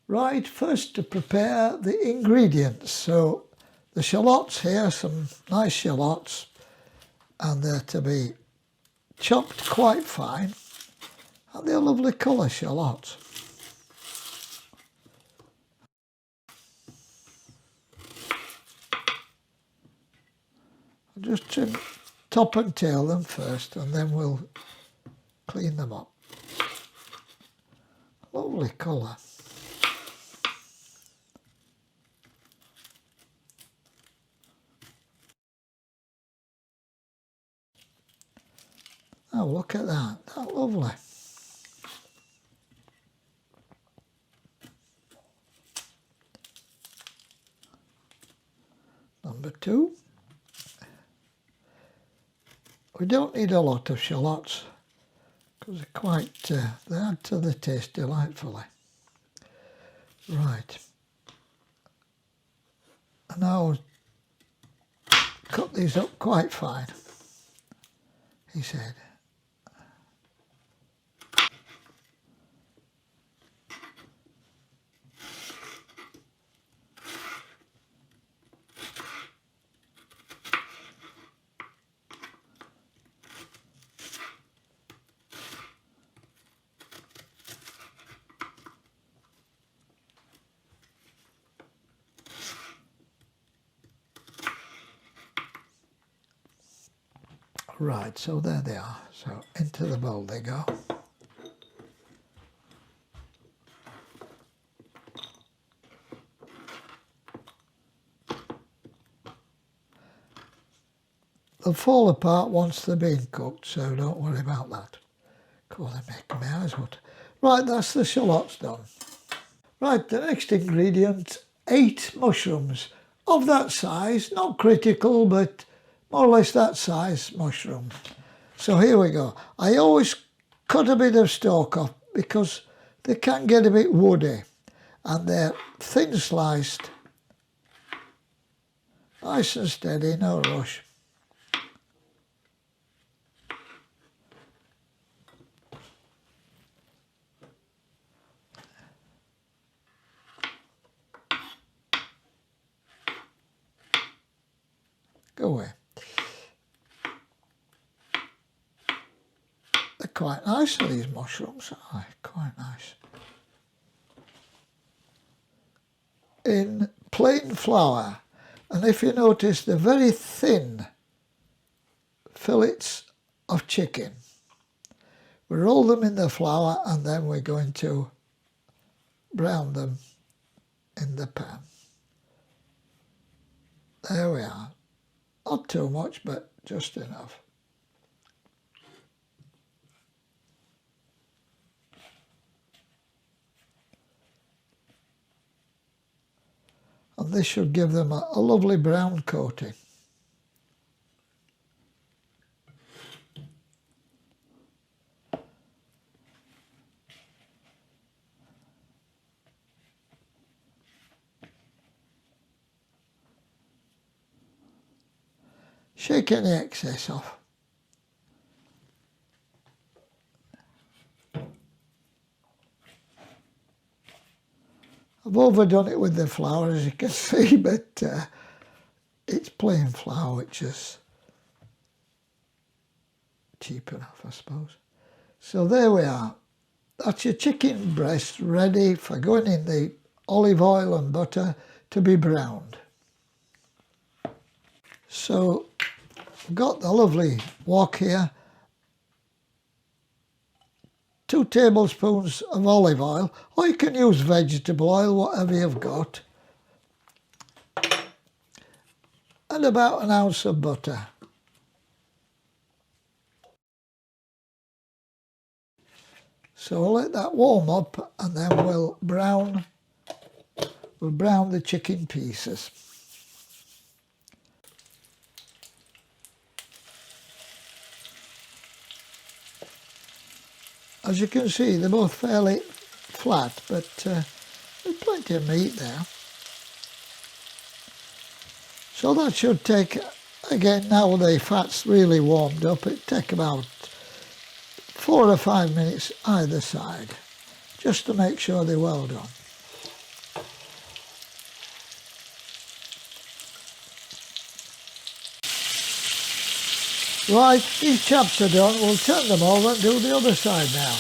Right, first to prepare the ingredients. So the shallots here, some nice shallots, and they're to be chopped quite fine, and they're lovely colour shallots. I'll just trim top and tail them first, and then we'll clean them up. Lovely colour. Oh, look at that. That's lovely. Number 2. We don't need a lot of shallots because they're quite, they add to the taste delightfully. Right. And I'll cut these up quite fine, he said. Right, so there they are. So into the bowl they go. They'll fall apart once they've been cooked, so don't worry about that. Cool, they make my eyes water. Right, that's the shallots done. Right, the next ingredient, 8 mushrooms. Of that size, not critical, but more or less that size mushroom. So here we go. I always cut a bit of stalk off because they can get a bit woody, and they're thin sliced, nice and steady, no rush. Go away. They're quite nice, these mushrooms, aren't they? Quite nice. In plain flour, and if you notice, they're very thin fillets of chicken. We roll them in the flour, and then we're going to brown them in the pan. There we are. Not too much, but just enough. And this should give them a lovely brown coating. Shake any excess off. I've overdone it with the flour, as you can see, but it's plain flour, which is cheap enough, I suppose. So there we are. That's your chicken breast ready for going in the olive oil and butter to be browned. So I've got the lovely wok here. 2 tablespoons of olive oil, or you can use vegetable oil, whatever you've got. And about an ounce of butter. So we'll let that warm up, and then we'll brown the chicken pieces. As you can see, they're both fairly flat, but there's plenty of meat there. So that should take, again, now the fat's really warmed up, it'll take about 4 or 5 minutes either side, just to make sure they're well done. Right, these chaps are done. We'll turn them over and do the other side now.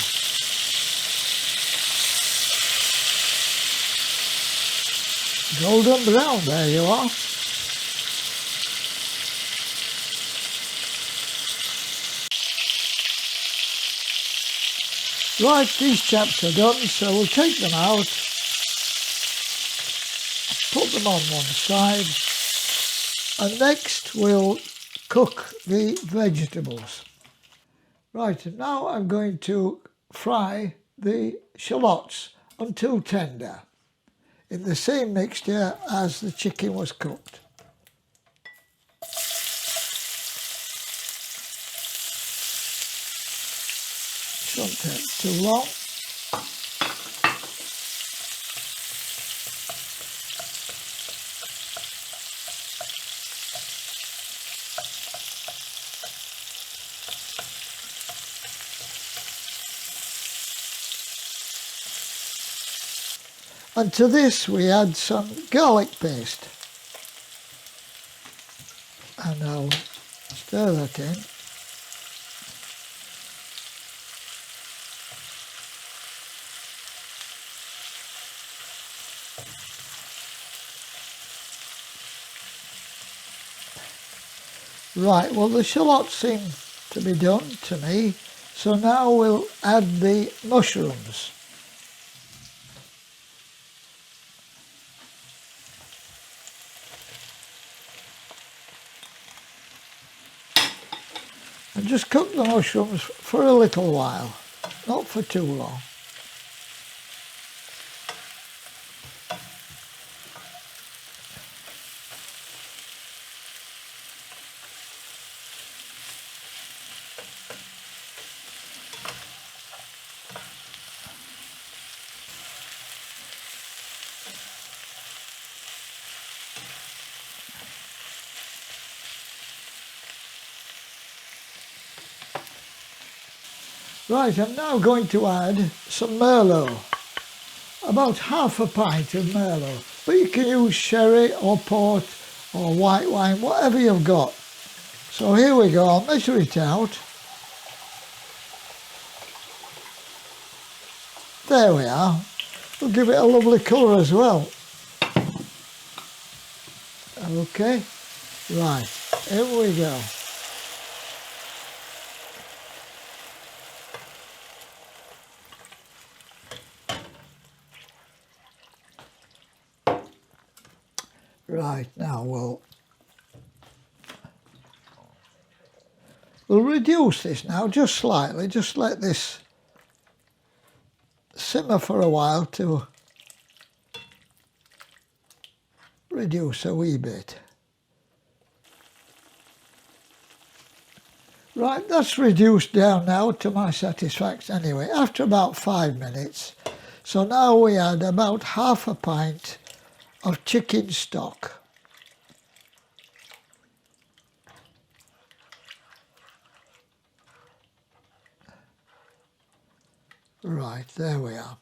Golden brown, there you are. Right, these chaps are done, so we'll take them out, put them on one side, and next we'll cook the vegetables. Right, and now I'm going to fry the shallots until tender in the same mixture as the chicken was cooked. Shouldn't take too long. And to this we add some garlic paste. And I'll stir that in. Right, well the shallots seem to be done to me, so now we'll add the mushrooms. And just cook the mushrooms for a little while, not for too long. Right, I'm now going to add some Merlot, about half a pint of Merlot, but you can use sherry or port or white wine, whatever you've got. So here we go, I'll measure it out. There we are. We'll give it a lovely colour as well. Okay, right, here we go. Right, now we'll reduce this now just slightly, just let this simmer for a while to reduce a wee bit. Right, that's reduced down now to my satisfaction anyway, after about 5 minutes. So now we add about half a pint of chicken stock. Right, there we are.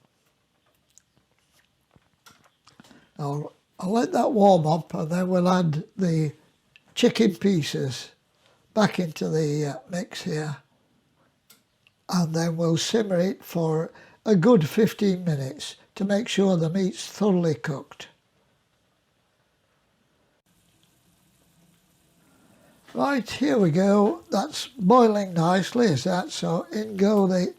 Now I'll let that warm up and then we'll add the chicken pieces back into the mix here, and then we'll simmer it for a good 15 minutes to make sure the meat's thoroughly cooked. Right, here we go. That's boiling nicely, is that? So in go the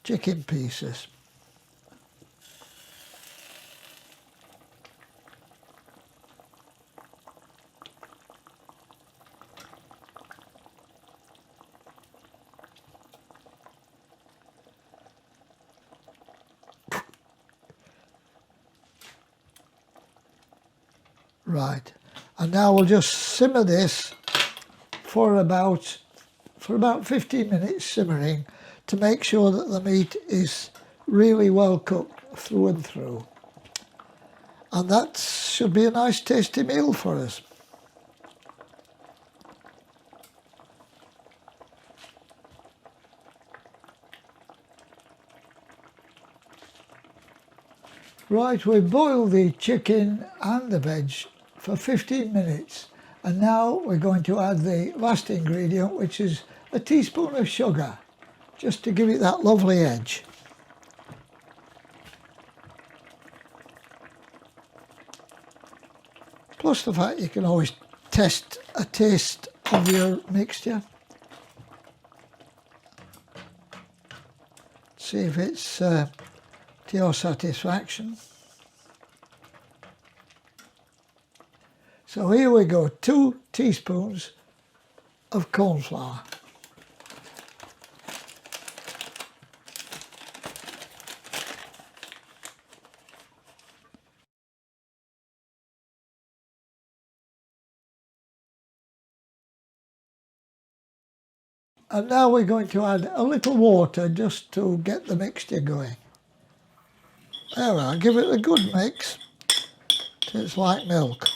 chicken pieces. Right, and now we'll just simmer this for about 15 minutes simmering to make sure that the meat is really well cooked through and through. And that should be a nice tasty meal for us. Right, we boiled the chicken and the veg for 15 minutes, And now we're going to add the last ingredient, which is a teaspoon of sugar, just to give it that lovely edge. Plus the fact you can always test a taste of your mixture. See if it's to your satisfaction. So here we go, 2 teaspoons of cornflour. And now we're going to add a little water just to get the mixture going. There we are, give it a good mix till it's like milk.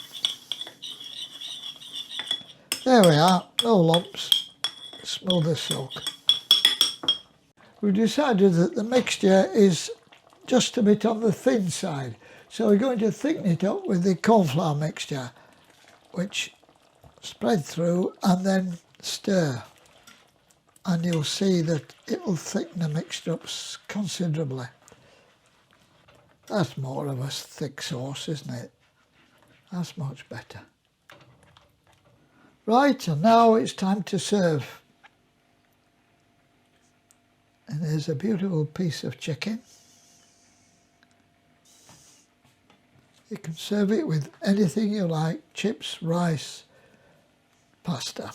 There we are, no lumps, smooth as silk. We've decided that the mixture is just a bit on the thin side, so we're going to thicken it up with the cornflour mixture, which spread through and then stir. And you'll see that it will thicken the mixture up considerably. That's more of a thick sauce, isn't it? That's much better. Right, and now it's time to serve. And there's a beautiful piece of chicken. You can serve it with anything you like, chips, rice, pasta.